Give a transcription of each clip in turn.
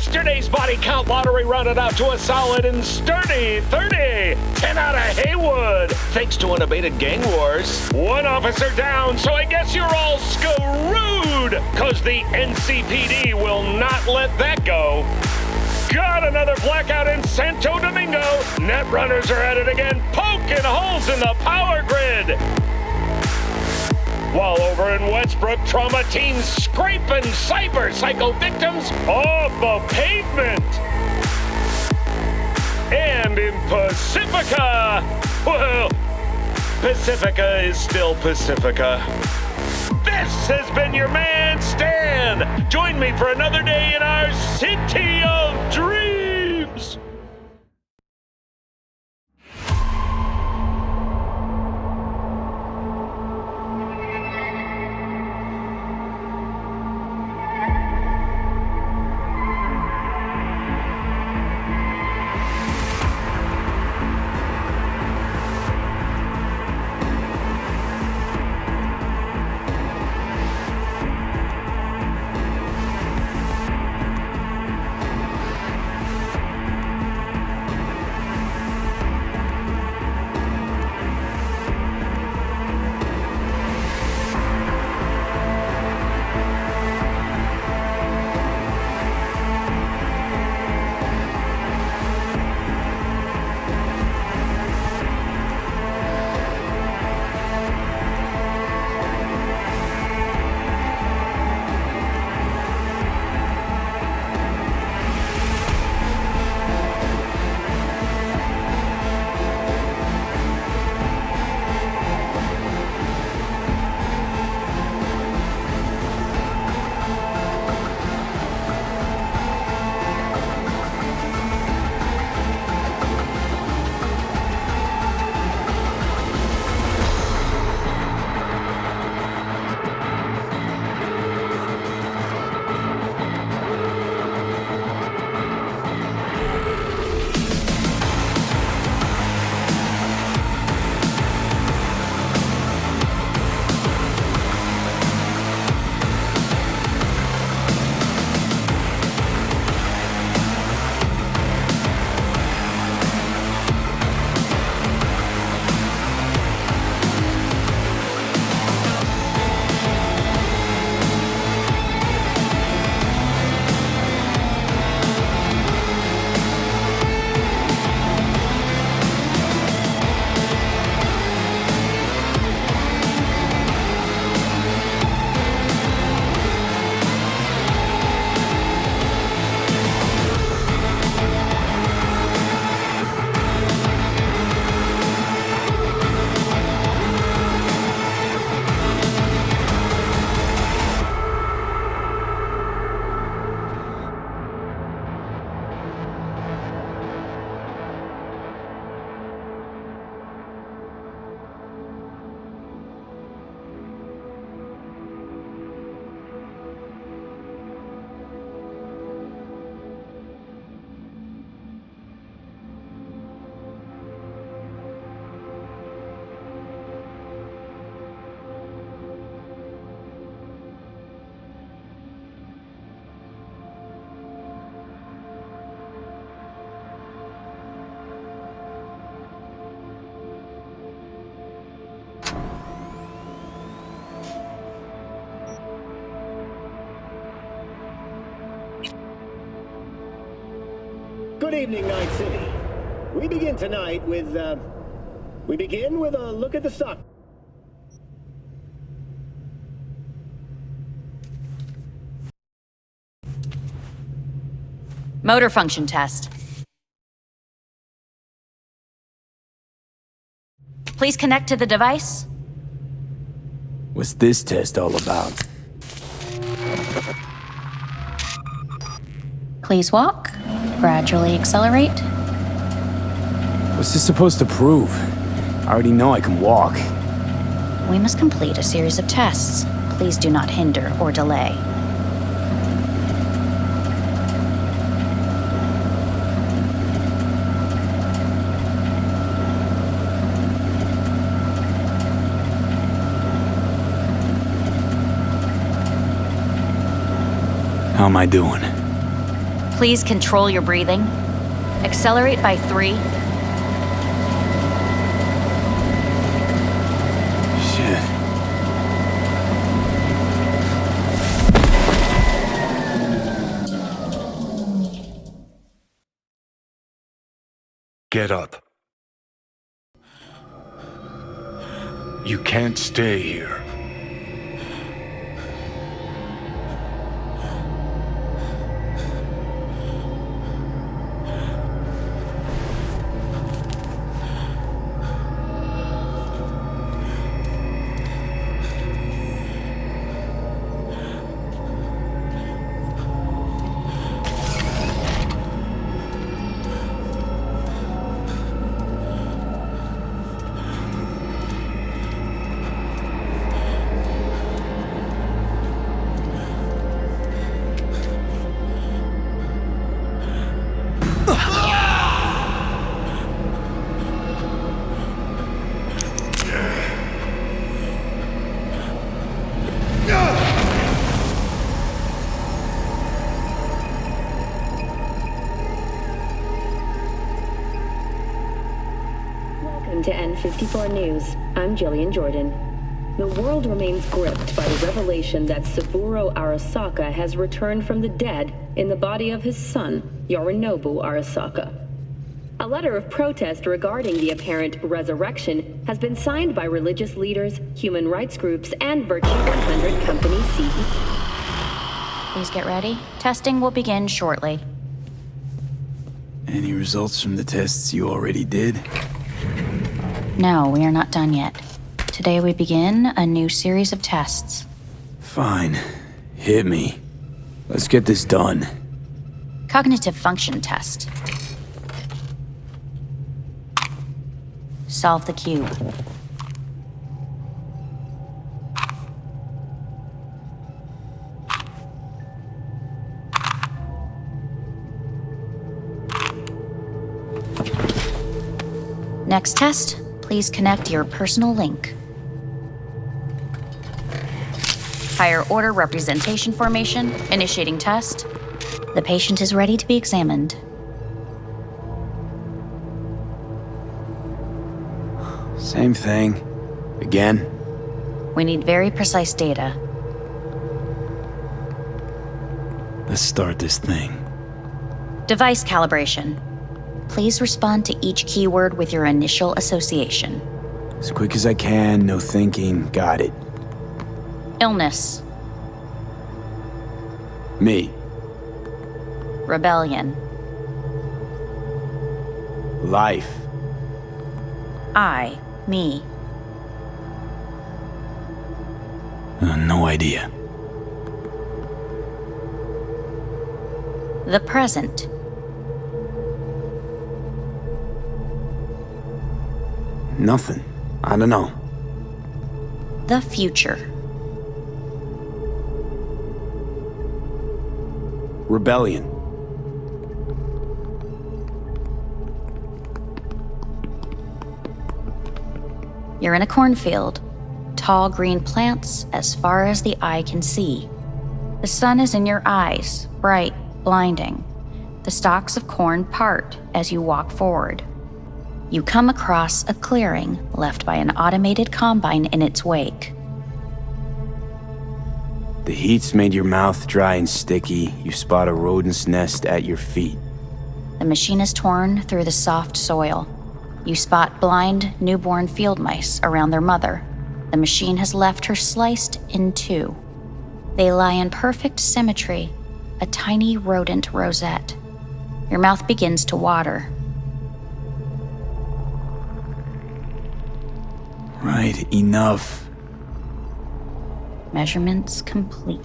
Yesterday's body count lottery rounded out to a solid and sturdy 30. 10 out of Haywood, thanks to unabated gang wars. One officer down, so I guess you're all screwed, cause the NCPD will not let that go. Got another blackout in Santo Domingo. Netrunners are at it again, poking holes in the power grid. While over in Westbrook, trauma teams scraping cyber psycho victims off the pavement. And in Pacifica, well, Pacifica is still Pacifica. This has been your man, Stan. Join me for another day in our city of dreams. Good evening, Night City. We begin tonight with, a look at the stock. Motor function test. Please connect to the device. What's this test all about? Please walk. Gradually accelerate. What's this supposed to prove? I already know I can walk. We must complete a series of tests. Please do not hinder or delay. How am I doing? Please control your breathing. Accelerate by 3. Shit. Get up. You can't stay here. Welcome to N54 News. I'm Jillian Jordan. The world remains gripped by the revelation that Saburo Arasaka has returned from the dead in the body of his son, Yorinobu Arasaka. A letter of protest regarding the apparent resurrection has been signed by religious leaders, human rights groups, and Virtue 100 company CEOs. Please get ready. Testing will begin shortly. Any results from the tests you already did? No, we are not done yet. Today we begin a new series of tests. Fine. Hit me. Let's get this done. Cognitive function test. Solve the cube. Next test, please connect your personal link. Higher order representation formation, initiating test. The patient is ready to be examined. Same thing. Again? We need very precise data. Let's start this thing. Device calibration. Please respond to each keyword with your initial association. As quick as I can, no thinking. Got it. Illness. Me. Rebellion. Life. I. Me. No idea. The present. Nothing. I don't know. The future. Rebellion. You're in a cornfield. Tall green plants as far as the eye can see. The sun is in your eyes, bright, blinding. The stalks of corn part as you walk forward. You come across a clearing left by an automated combine in its wake. The heat's made your mouth dry and sticky. You spot a rodent's nest at your feet. The machine is torn through the soft soil. You spot blind, newborn field mice around their mother. The machine has left her sliced in 2. They lie in perfect symmetry, a tiny rodent rosette. Your mouth begins to water. Right, enough. Measurements complete.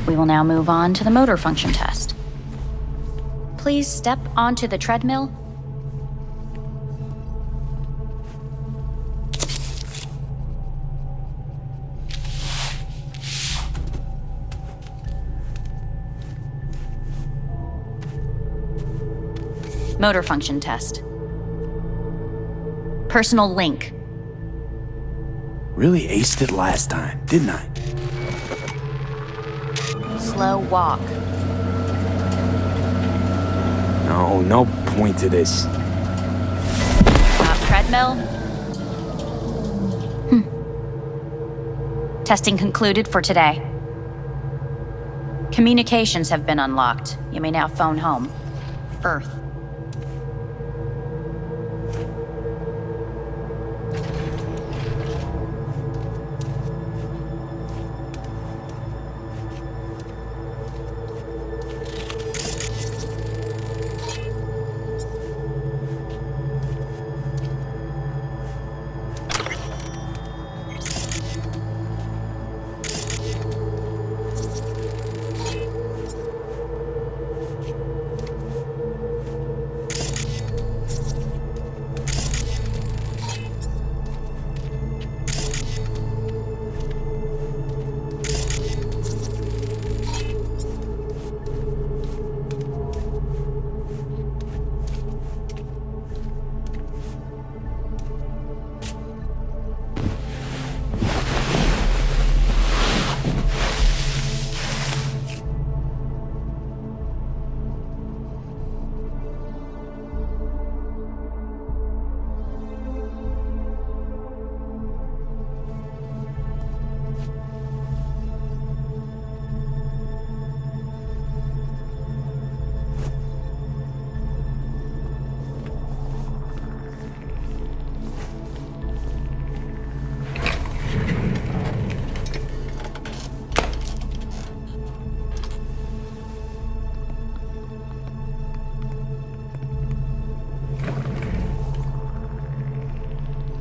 We will now move on to the motor function test. Please step onto the treadmill. Motor function test. Personal link. Really aced it last time, didn't I? Slow walk. No point to this. Treadmill? Testing concluded for today. Communications have been unlocked. You may now phone home. Earth.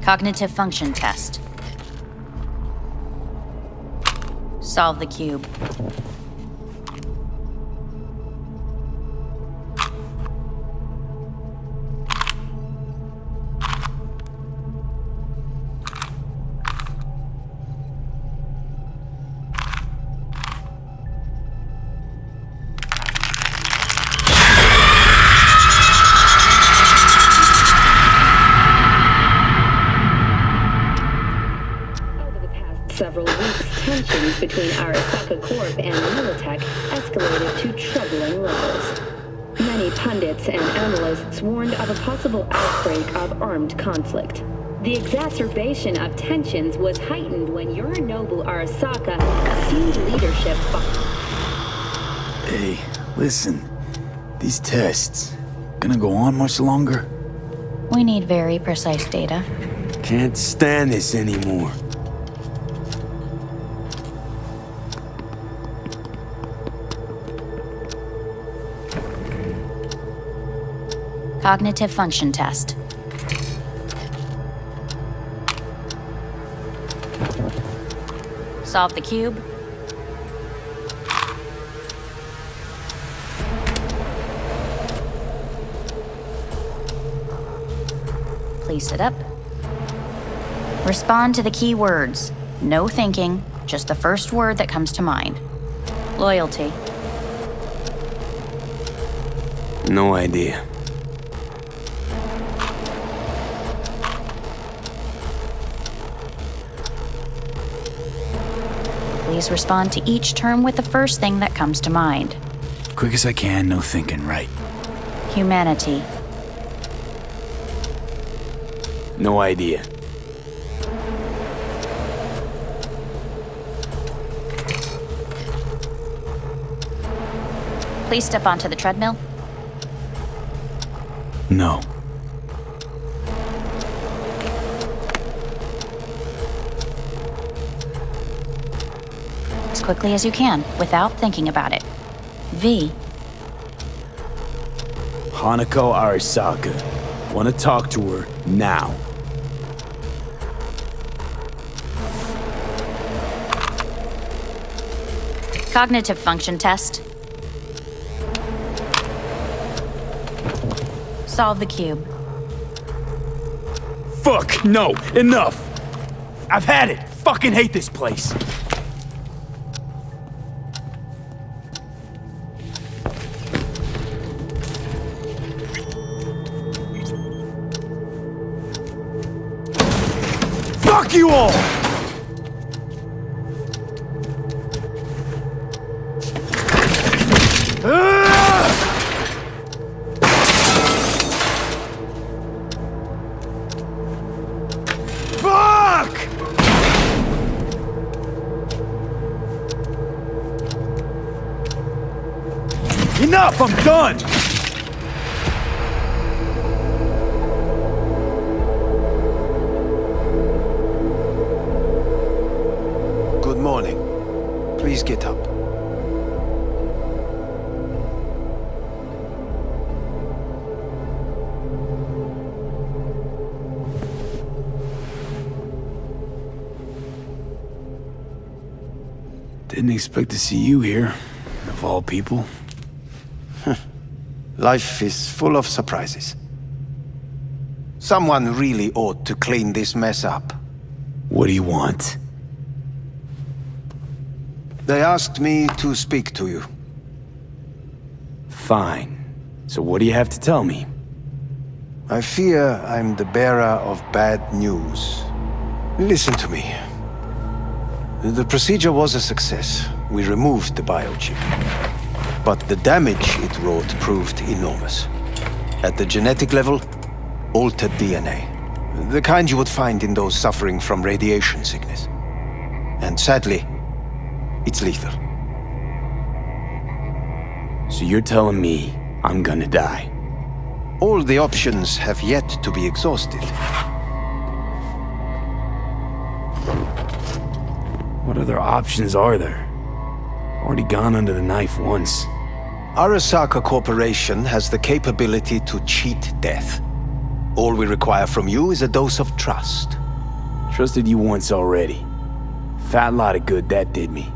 Cognitive function test. Solve the cube. Several weeks, tensions between Arasaka Corp and Militech escalated to troubling levels. Many pundits and analysts warned of a possible outbreak of armed conflict. The exacerbation of tensions was heightened when Yorinobu Arasaka assumed leadership. Hey, listen. These tests, gonna go on much longer? We need very precise data. Can't stand this anymore. Cognitive function test. Solve the cube. Please sit up. Respond to the key words. No thinking, just the first word that comes to mind. Loyalty. No idea. Please respond to each term with the first thing that comes to mind. Quick as I can, no thinking, right? Humanity. No idea. Please step onto the treadmill. No. As quickly as you can, without thinking about it. V. Hanako Arasaka. Want to talk to her now. Cognitive function test. Solve the cube. Fuck, no, enough. I've had it. Fucking hate this place. Fuck you all! Enough! I'm done! Good morning. Please get up. Didn't expect to see you here, of all people. Life is full of surprises. Someone really ought to clean this mess up. What do you want? They asked me to speak to you. Fine. So what do you have to tell me? I fear I'm the bearer of bad news. Listen to me. The procedure was a success. We removed the biochip. But the damage it wrought proved enormous. At the genetic level, altered DNA. The kind you would find in those suffering from radiation sickness. And sadly, it's lethal. So you're telling me I'm gonna die? All the options have yet to be exhausted. What other options are there? Already gone under the knife once. Arasaka Corporation has the capability to cheat death. All we require from you is a dose of trust. Trusted you once already. Fat lot of good that did me.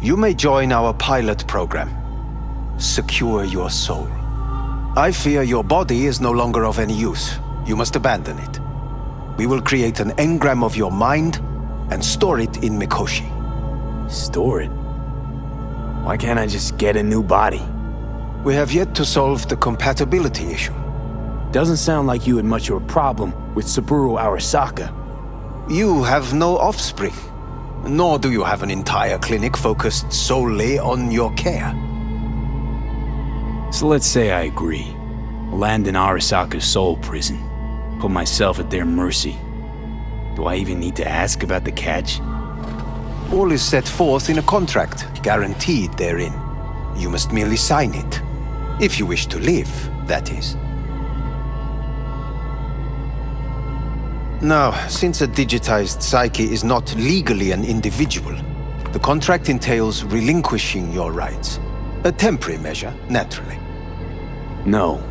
You may join our pilot program. Secure your soul. I fear your body is no longer of any use. You must abandon it. We will create an engram of your mind and store it in Mikoshi. Store it? Why can't I just get a new body? We have yet to solve the compatibility issue. Doesn't sound like you had much of a problem with Saburo Arasaka. You have no offspring, nor do you have an entire clinic focused solely on your care. So let's say I agree. Land in Arasaka's soul prison. Put myself at their mercy. Do I even need to ask about the catch? All is set forth in a contract, guaranteed therein. You must merely sign it. If you wish to live, that is. Now, since a digitized psyche is not legally an individual, the contract entails relinquishing your rights. A temporary measure, naturally. No,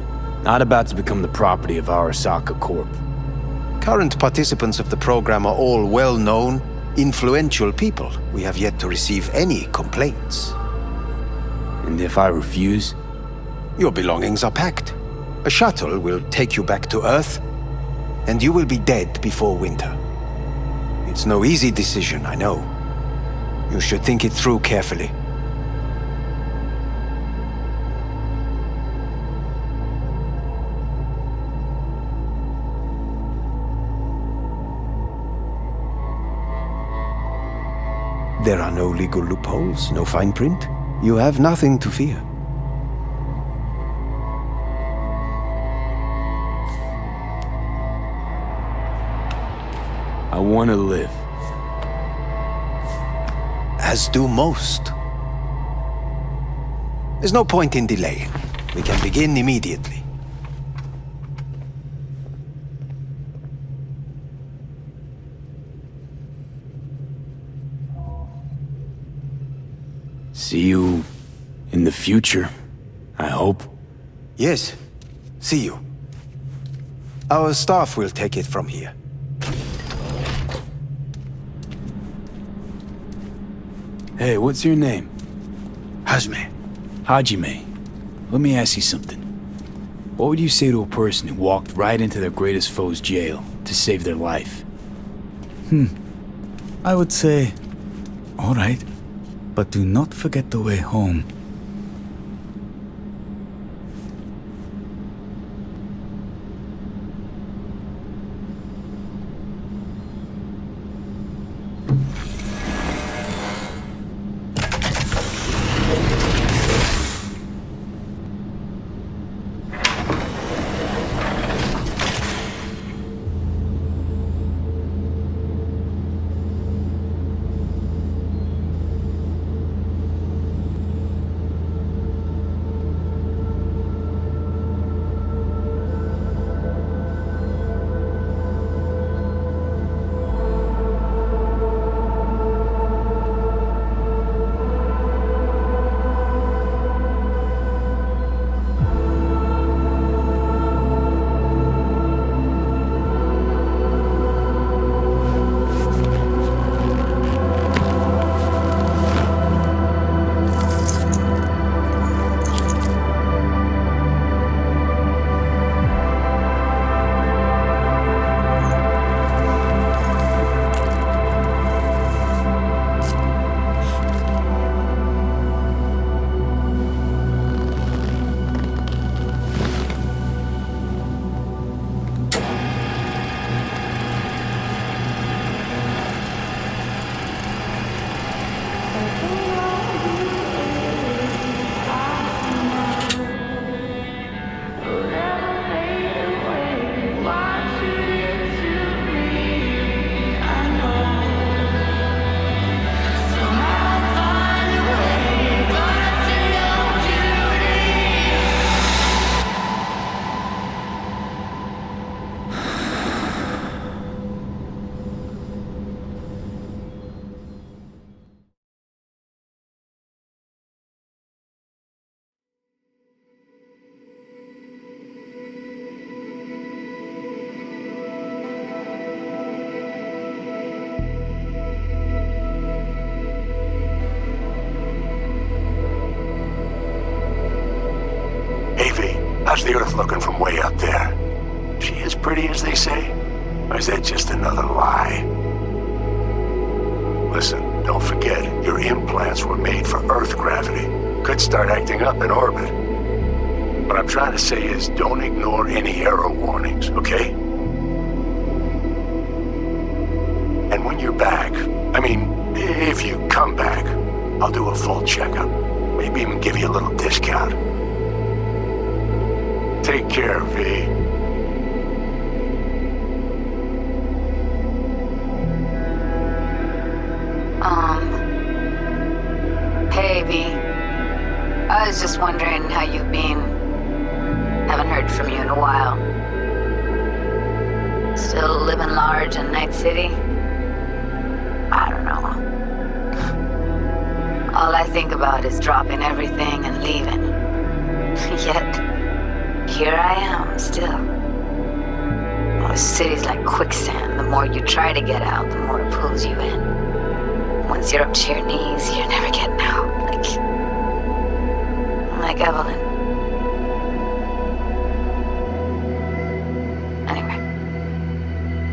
not about to become the property of Arasaka Corp. Current participants of the program are all well-known, influential people. We have yet to receive any complaints. And if I refuse? Your belongings are packed. A shuttle will take you back to Earth, and you will be dead before winter. It's no easy decision, I know. You should think it through carefully. There are no legal loopholes, no fine print. You have nothing to fear. I want to live. As do most. There's no point in delaying. We can begin immediately. See you in the future, I hope. Yes, see you. Our staff will take it from here. Hey, what's your name? Hajime. Hajime. Let me ask you something. What would you say to a person who walked right into their greatest foe's jail to save their life? I would say, all right, but do not forget the way home. the Earth looking from way up there? She as pretty as they say? Or is that just another lie? Listen, don't forget, your implants were made for Earth gravity. Could start acting up in orbit. What I'm trying to say is, don't ignore any error warnings, okay? And when you're back, I mean, if you come back, I'll do a full checkup. Maybe even give you a little discount. Take care, V. Hey, V. I was just wondering how you've been. Haven't heard from you in a while. Still living large in Night City? I don't know. All I think about is dropping everything and leaving. Yet, here I am, still. Oh, the city's like quicksand. The more you try to get out, the more it pulls you in. Once you're up to your knees, you're never getting out. Like Evelyn. Anyway.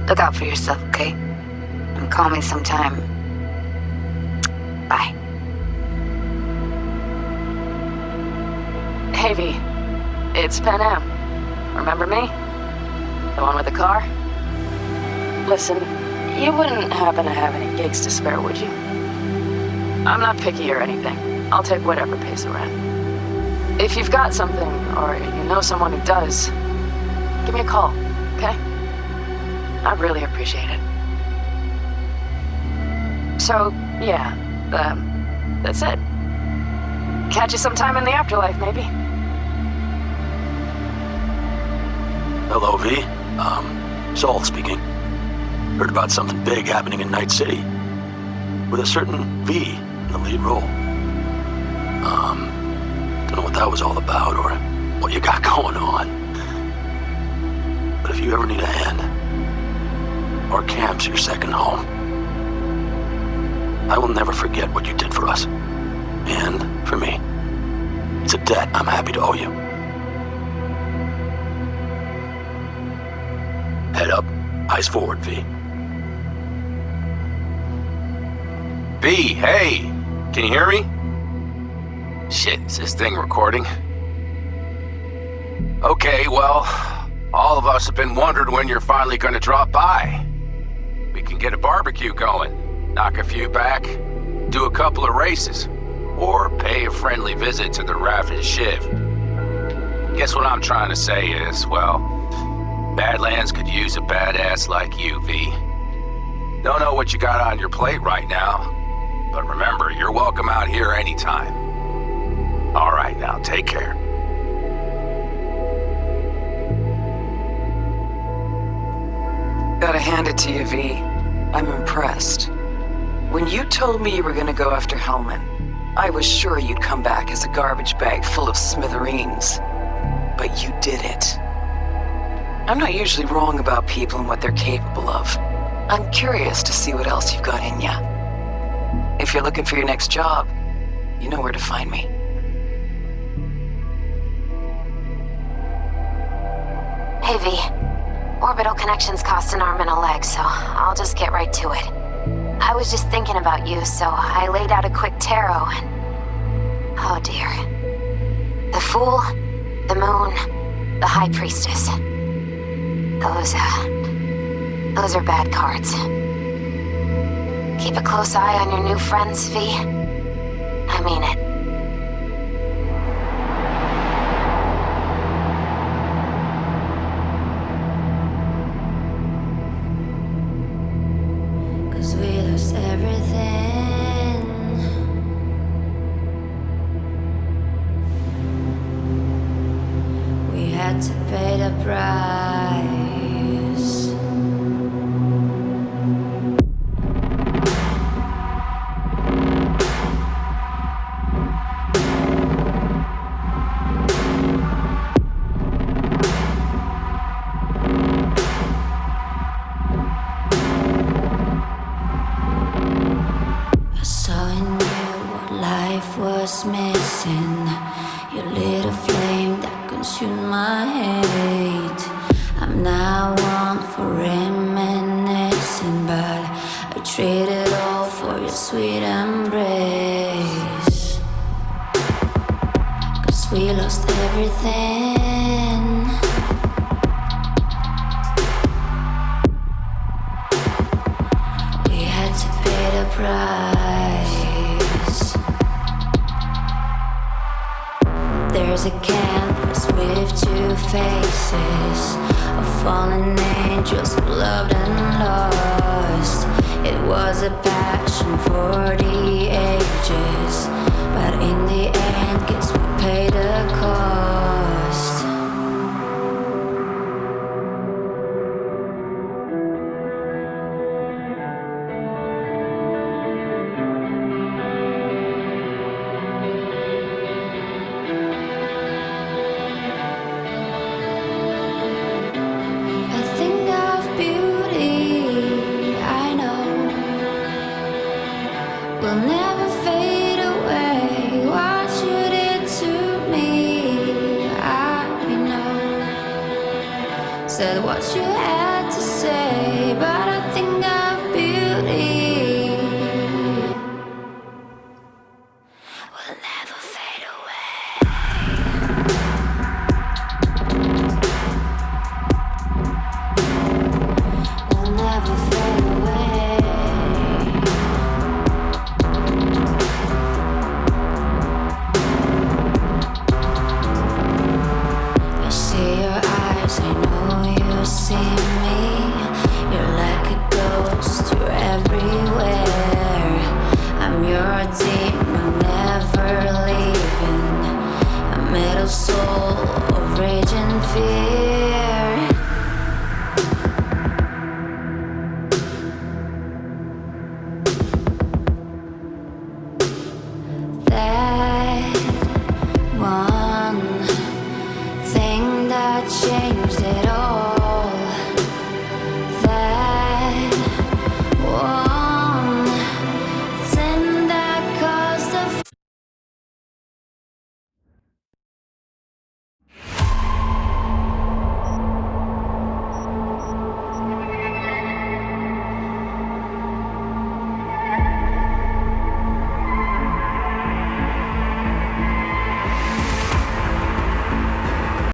Look out for yourself, okay? And call me sometime. Bye. Hey, V. It's Pan Am. Remember me? The one with the car? Listen, you wouldn't happen to have any gigs to spare, would you? I'm not picky or anything. I'll take whatever pays the rent. If you've got something, or you know someone who does, give me a call, okay? I really appreciate it. So, yeah, that's it. Catch you sometime in the afterlife, maybe. Hello, V. Saul speaking. Heard about something big happening in Night City. With a certain V in the lead role. Don't know what that was all about or what you got going on. But if you ever need a hand, our camp's your second home. I will never forget what you did for us. And for me. It's a debt I'm happy to owe you. Head up, eyes forward, V. V, hey! Can you hear me? Shit, is this thing recording? Okay, well, all of us have been wondering when you're finally gonna drop by. We can get a barbecue going, knock a few back, do a couple of races, or pay a friendly visit to the Raft and Shiv. Guess what I'm trying to say is, well, Badlands could use a badass like you, V. Don't know what you got on your plate right now, but remember, you're welcome out here anytime. All right, now, take care. Gotta hand it to you, V. I'm impressed. When you told me you were gonna go after Hellman, I was sure you'd come back as a garbage bag full of smithereens. But you did it. I'm not usually wrong about people and what they're capable of. I'm curious to see what else you've got in ya. If you're looking for your next job, you know where to find me. Hey, V. Orbital connections cost an arm and a leg, so I'll just get right to it. I was just thinking about you, so I laid out a quick tarot and... oh dear. The Fool, the Moon, the High Priestess. Those are bad cards. Keep a close eye on your new friends, V. I mean it. To pay the price. I saw in you what life was missing. You lit a flame that consumed my hate. I'm not one for reminiscing, but I trade it all for your sweet embrace. 'Cause we lost everything. We had to pay the price. There's a canvas with two faces of fallen angels who loved and lost. It was a passion for the ages, but in the end, guess we paid the cost. I think of beauty, I know, will never fade away. What you did to me, I know. Said what you had to say, but I think of beauty will never fade away. Will never fade away. I see your eyes, I know you see me. You're like a ghost, you're everywhere. I'm your demon, never leaving. A metal soul of rage and fear. That one thing that changed it all.